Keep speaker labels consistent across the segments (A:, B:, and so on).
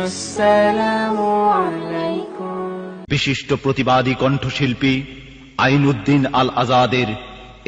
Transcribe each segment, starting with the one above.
A: আসসালামু আলাইকুম।
B: বিশিষ্ট প্রতিবাদী কণ্ঠশিল্পী আইনউদ্দিন আল আজাদের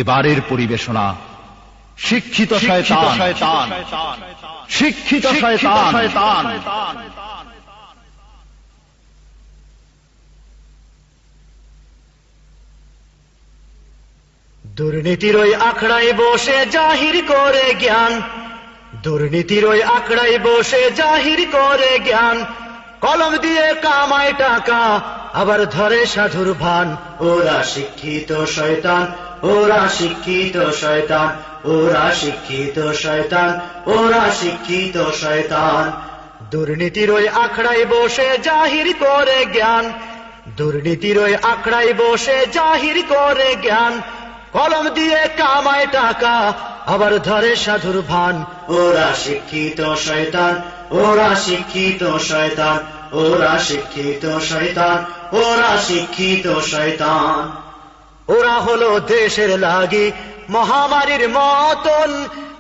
B: এবারের পরিবেশনা শিক্ষিত শয়তান। শিক্ষিত শয়তান।
C: দুর্নীতির ওই আখড়ায় বসে জাহির করে জ্ঞান, দুর্নীতির ওই আখড়ায় বসে জাহির করে জ্ঞান, কলম দিয়ে কামায় টাকা আবার ধরে সাধুর ভান। ওরা শিক্ষিত শয়তান, ওরা শিক্ষিত শয়তান, ওরা শিক্ষিত শয়তান, ওরা শিক্ষিত শয়তান। দুর্নীতির ওই আখড়ায় বসে জাহির করে জ্ঞান, দুর্নীতির ওই আখড়ায় বসে জাহির করে জ্ঞান, কলম দিয়ে কামায় টাকা আবার ধরে সাধুর ভান। ওরা শিক্ষিত শয়তান, ওরা শিক্ষিত শয়তান, ওরা শিক্ষিত শয়তান, ওরা শিক্ষিত শয়তান। ওরা হলো দেশের লাগি মহামারীর মতন,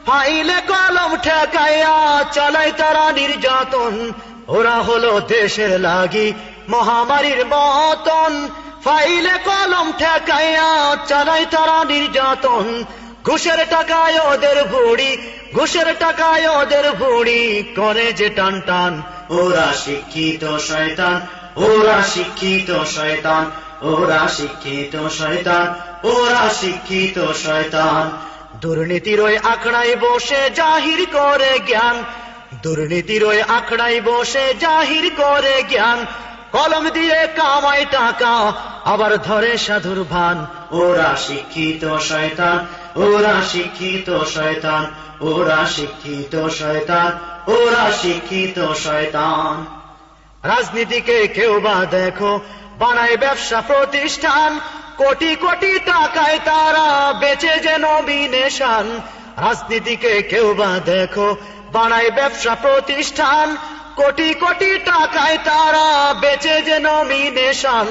C: ফাইলে কলম ঠেকাইয়া চালায় তারা নির্যাতন। ওরা হলো দেশের লাগি মহামারীর মতন, ফাইলে কলম ঠেকাইয়া চালায় তারা নির্যাতন। ঘুষের টাকায় ওদের ভুড়ি, ঘুষের টাকায় ওদের ভুড়ি করে যে টান টান। ওরা শিক্ষিত শয়তান, ওরা শিক্ষিত শয়তান, ওরা শিক্ষিত শয়তান, ওরা শিক্ষিত শয়তান। দুর্নীতির ওই আখড়ায় বসে জাহির করে জ্ঞান, দুর্নীতির ওই আখড়ায় বসে জাহির করে জ্ঞান, কলম দিয়ে কামায় টাকা আবার ধরে সাধুর ভান। ওরা শিক্ষিত শয়তান, ওরা শিক্ষিত শয়তান, ওরা শিক্ষিত শয়তান, ওরা শিক্ষিত শয়তান। রাজনীতিকে কেউ বা দেখো বানায় ব্যবসা প্রতিষ্ঠান, কোটি কোটি টাকায় তারা বেচে যে নমিনেশন। রাজনীতিকে কেউ বা দেখো বানায় ব্যবসা প্রতিষ্ঠান, কোটি কোটি টাকায় তারা বেচে যে নমিনেশন।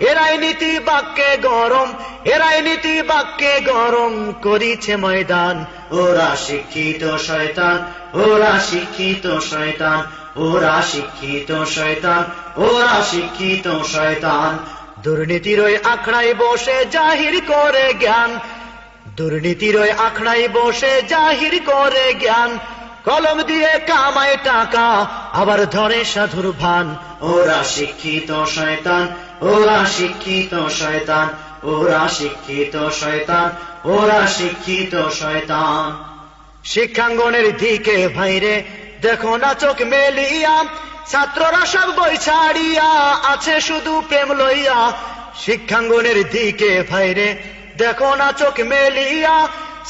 C: এরাই নীতি বাক্যে গরম, এরাই নীতি বাক্যে গরম করিছে ময়দান। ওরা শিক্ষিত শয়তান, ওরা শিক্ষিত শয়তান, ওরা শিক্ষিত শয়তান, ওরা শিক্ষিত শয়তান। দুর্নীতির ওই আখড়ায় বসে জাহির করে জ্ঞান, দুর্নীতির ওই আখড়ায় বসে জাহির করে জ্ঞান, কলম দিয়ে কামায় টাকা আবার ধরে সাধুর ভান। ওরা শিক্ষিত শয়তান, ওরা শিক্ষিত শয়তান, ওরা শিক্ষিত শয়তান, ওরা শিক্ষিত শয়তান। শিক্ষাঙ্গনের দিকে ভাইরে দেখো না চোখ মেলিয়া, ছাত্ররা সব বই ছাড়িয়া আছে শুধু প্রেম লইয়া। শিক্ষাঙ্গনের দিকে ভাইরে দেখো না চোখ মেলিয়া,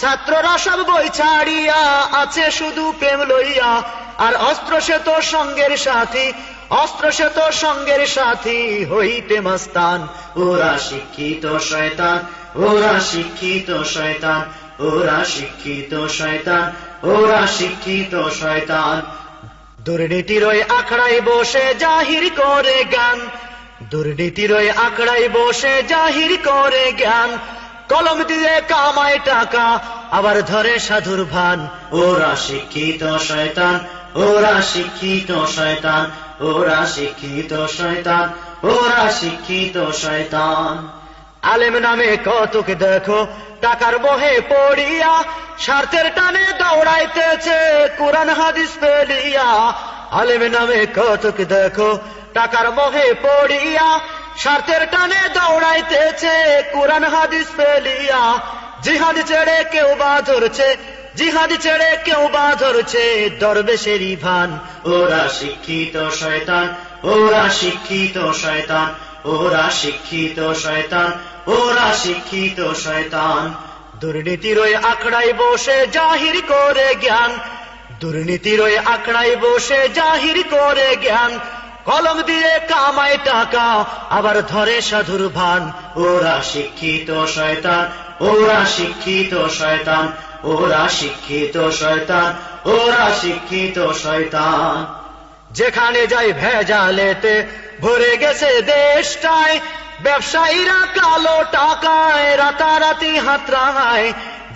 C: ছাত্ররা সব বই ছাড়িয়া আছে শুধু প্রেম লইয়া। আর অস্ত্র সে তো সঙ্গের সাথী, অস্ত্র সে তো সঙ্গের সাথী হইতে মাস্তান। ওরা শিক্ষিত শয়তান, ওরা শিক্ষিত শয়তান, ওরা শিক্ষিত শয়তান, ওরা শিক্ষিত শয়তান। দুর্নীতির ওই আখড়ায় বসে জাহির করে জ্ঞান, দুর্নীতির ওই আখড়ায় বসে জাহির করে জ্ঞান, কলম দিয়ে কামায় টাকা আবার ধরে সাধুর ভান। ওরা শিক্ষিত শয়তান, ওরা শিক্ষিত শয়তান, ওরা শিক্ষিত শয়তান, ওরা শিক্ষিত শয়তান। আলেম নামে কতক দেখো টাকার মোহে পড়িয়া, স্বার্থের টানে দৌড়াইতেছে কোরআন হাদিস ফেলিয়া। আলেম নামে কতক দেখো টাকার মোহে পড়িয়া, স্বার্থের টানে দৌড়াইতেছে কোরআন হাদিস ফেলিয়া। জিহাদ ছেড়ে কেউ বা ধরছে, জিহাদ ছেড়ে কেউ বা ধরছে দরবেশেরই ভান। ওরা শিক্ষিত শয়তান, ওরা শিক্ষিত শয়তান, ওরা শিক্ষিত শয়তান, ওরা শিক্ষিত শয়তান। দুর্নীতির ওই আখড়ায় বসে জাহির করে জ্ঞান, দুর্নীতির ওই আখড়ায় বসে জাহির করে জ্ঞান, কলম দিয়ে কামায় টাকা আবার ধরে সাধুর ভান। ওরা শিক্ষিত শয়তান, ওরা শিক্ষিত শয়তান, ওরা শিক্ষিত শয়তান, ওরা শিক্ষিত শয়তান। যেখানে যাই ভেজালেতে ভরে গেছে দেশটায়, ব্যবসায়ীরা কালো টাকায় রাতারাতি হাতড়ায়।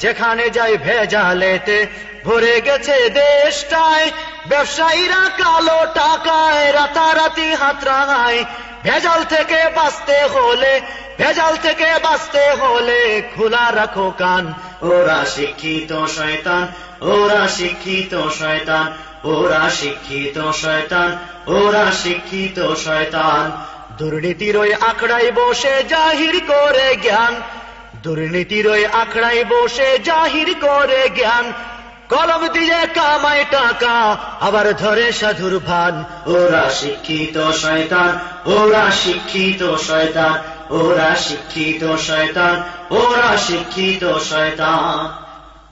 C: যেখানে যাই ভেজালেতে ভরে গেছে দেশটায়, ব্যবসায়ীরা কালো টাকায় রাতারাতি হাতরাঙায়। ভেজাল থেকে বাঁচতে হলে, ভেজাল থেকে বাঁচতে হলে খোলা রাখো কান। ওরা শিক্ষিত শয়তান, ওরা শিক্ষিত শয়তান, ওরা শিক্ষিত শয়তান, ওরা শিক্ষিত শয়তান। দুর্নীতির ওই আখড়ায় বসে জাহির করে জ্ঞান, দুর্নীতির ওই আখড়ায় বসে জাহির করে জ্ঞান। কলম দিয়ে কামায় টাকা, আবার ধরে সাধুর ভান। ওরা শিক্ষিত শয়তান, ওরা শিক্ষিত শয়তান, ওরা শিক্ষিত শয়তান, ওরা শিক্ষিত শয়তান।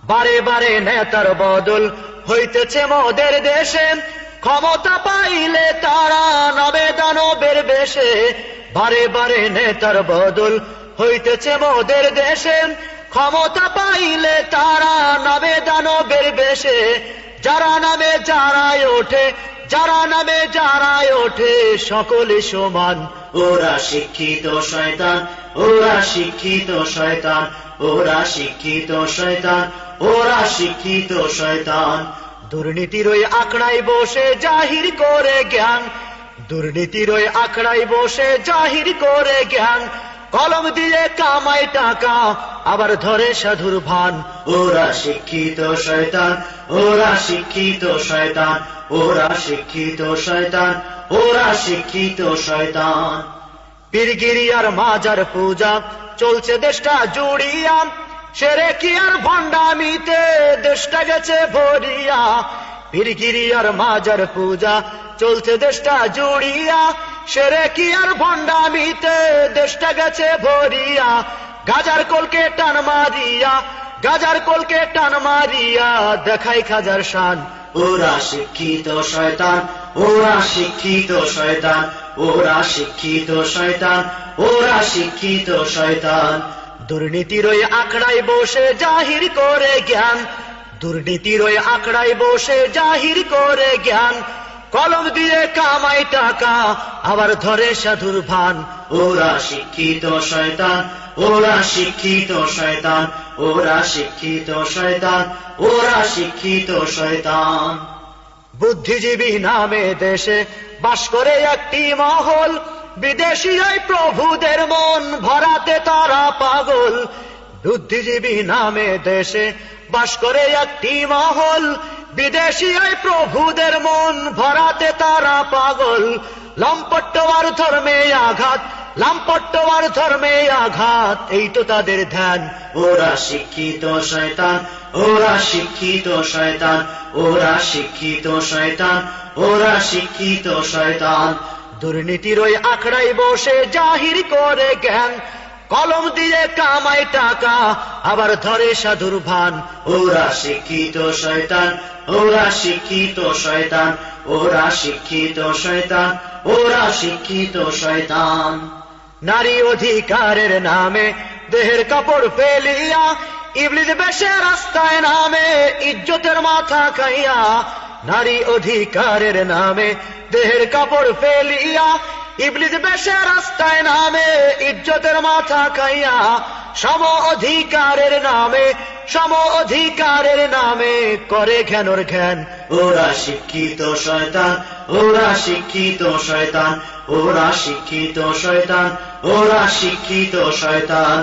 C: বারে বারে নেতার বদল হইতেছে মোদের দেশে, ক্ষমতা পাইলে তারা নামে দানবের বেশে। বারে বারে নেতার বদল হইতেছে মোদের দেশে, ক্ষমতা পাইলে তারা নামে দানবের বেশে। যারা নামে যারাই ওঠে, যারা নামে যারাই ওঠে সকলে সমান। ওরা শিক্ষিত শয়তান, ওরা শিক্ষিত শয়তান, ওরা শিক্ষিত শয়তান, ওরা শিক্ষিত শয়তান। দুর্নীতির ওই আখড়ায় বসে জাহির করে জ্ঞান, দুর্নীতির ওই আখড়ায় বসে জাহির করে জ্ঞান। কলম দিয়ে কামায় টাকা, আবার ধরে সাধুর ভান। ওরা শিক্ষিত শয়তান, ওরা শিক্ষিত শয়তান, ওরা শিক্ষিত শয়তান, ওরা শিক্ষিত শয়তান। পীরগিরি আর মাজার পূজা চলছে দেশটা জুড়িয়া, সেরে কি আর ভণ্ডামিতে দেশটা গেছে ভরিয়া। পীরগিরি আর মাজার পূজা চলছে দেশটা জুড়িয়া, সেরে কি আর ভণ্ডামিতে দেশটা গেছে ভরিয়া। গাজার কলকে টান মারিয়া, গাজার কলকে টান মারিয়া দেখাই খাজার শান। ওরা শিক্ষিত শয়তান, ওরা শিক্ষিত শয়তান, ওরা শিক্ষিত শয়তান, ওরা শিক্ষিত শয়তান। দুর্নীতির ওই আখড়ায় বসে জাহির করে জ্ঞান, দুর্নীতির ওই আখড়ায় বসে জাহির করে জ্ঞান। কলম দিয়ে কামাই টাকা, আবার ধরে সাধুর ভান। ওরা শিক্ষিত শয়তান, ওরা শিক্ষিত শয়তান, ওরা শিক্ষিত শয়তান, ওরা শিক্ষিত শয়তান। বুদ্ধিজীবী নামে দেশে বাস করে একটি মহল, বিদেশি ওই প্রভুদের মন ভরাতে তারা পাগল। বুদ্ধিজীবী নামে দেশে বাস করে একটি মহল, বিদেশি ওই প্রভুদের মন ভরাতে তারা পাগল। লম্পট্ট আর ধর্মে আঘাত, লম্পট্ট আর ধর্মে আঘাত, এই তো তাদের ধ্যান। ওরা শিক্ষিত শয়তান, ওরা শিক্ষিত শয়তান, ওরা শিক্ষিত শয়তান, ওরা শিক্ষিত শয়তান। দুর্নীতির ওই আখড়ায় বসে জাহির করে জ্ঞান, কলম দিয়ে কামায় টাকা, আবার ধরে সাধুর ভান। ওরা শিক্ষিত শয়তান, ওরা শিক্ষিত শয়তান, ওরা শিক্ষিত শয়তান, ওরা শিক্ষিত শয়তান। নারী অধিকারের নামে দেহের কাপড় ফেলিয়া, ইবলিস বেশে রাস্তায় নামে ইজ্জতের মাথা খাইয়া। নারী অধিকারের নামে দেহের কাপড় ফেলিয়া, ইবলিস বেশে রাস্তায় নামে ইজ্জতের মাথা খাইয়া। সম অধিকারের নামে, সম অধিকারের নামে করে জ্ঞানর জ্ঞান। ওরা শিক্ষিত শয়তান, ওরা শিক্ষিত শয়তান, ওরা শিক্ষিত শয়তান, ওরা শিক্ষিত শয়তান।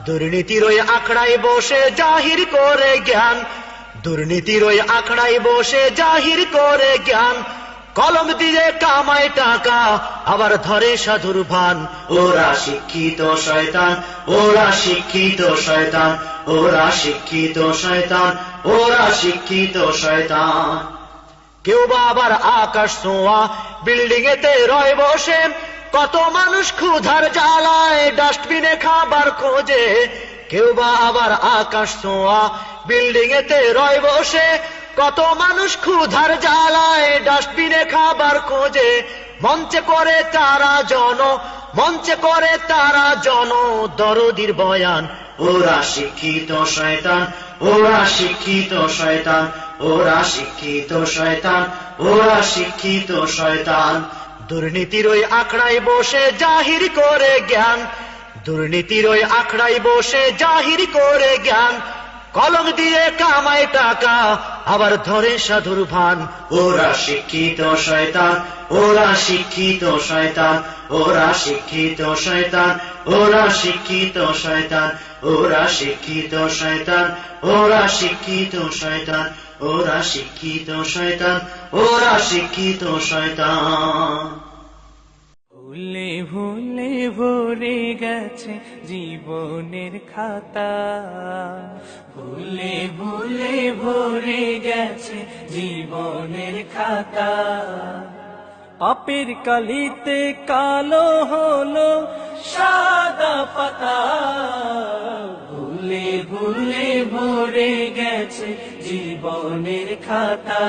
C: দুর্নীতির ওই আখড়ায় বসে জাহির করে জ্ঞান, দুর্নীতির ওই আখড়ায় বসে জাহির করে জ্ঞান। কলম দিয়ে কামায় টাকা, আবার ধরে সাধুর ভান। ওরা শিক্ষিত শয়তান, ওরা শিক্ষিত শয়তান, ওরা শিক্ষিত শয়তান, ওরা শিক্ষিত শয়তান। কেউ বা আবার আকাশ ছোঁয়া বিল্ডিং এতে রয় বসে, কত মানুষ ক্ষুধার জ্বালায় ডাস্টবিনে খাবার খোঁজে। কেউ বা আবার আকাশ ছোঁয়া বিল্ডিং এতে রয় বসে, কত মানুষ ক্ষুধার জ্বালায় ডাস্টবিনে খাবার খোঁজে। মঞ্চে করে তারা জন, মঞ্চে করে তারা জন দরদির বয়ান। ওরা শিক্ষিত শয়তান, ওরা শিক্ষিত শয়তান, ওরা শিক্ষিত শয়তান, ওরা শিক্ষিত শয়তান। দুর্নীতির ওই আখড়ায় বসে জাহির করে জ্ঞান, দুর্নীতির ওই আখড়ায় বসে জাহির করে জ্ঞান। কলম দিয়ে কামায় টাকা আবার ধরে সাধুর ভান। ওরা শিক্ষিত শয়তান, ওরা শিক্ষিত শয়তান, ওরা শিক্ষিত শয়তান, ওরা শিক্ষিত শয়তান, ওরা শিক্ষিত শয়তান, ওরা শিক্ষিত শয়তান, ওরা শিক্ষিত শয়তান, ওরা শিক্ষিত শয়তান।
A: ভুলে ভুলে ভরে গেছে জীবনের খাতা, ভুলে ভুলে ভরে গেছে জীবনের খাতা। পাপের কালিতে কালো হলো সাদা পাতা, ভুলে ভুলে ভরে গেছে জীবনের খাতা।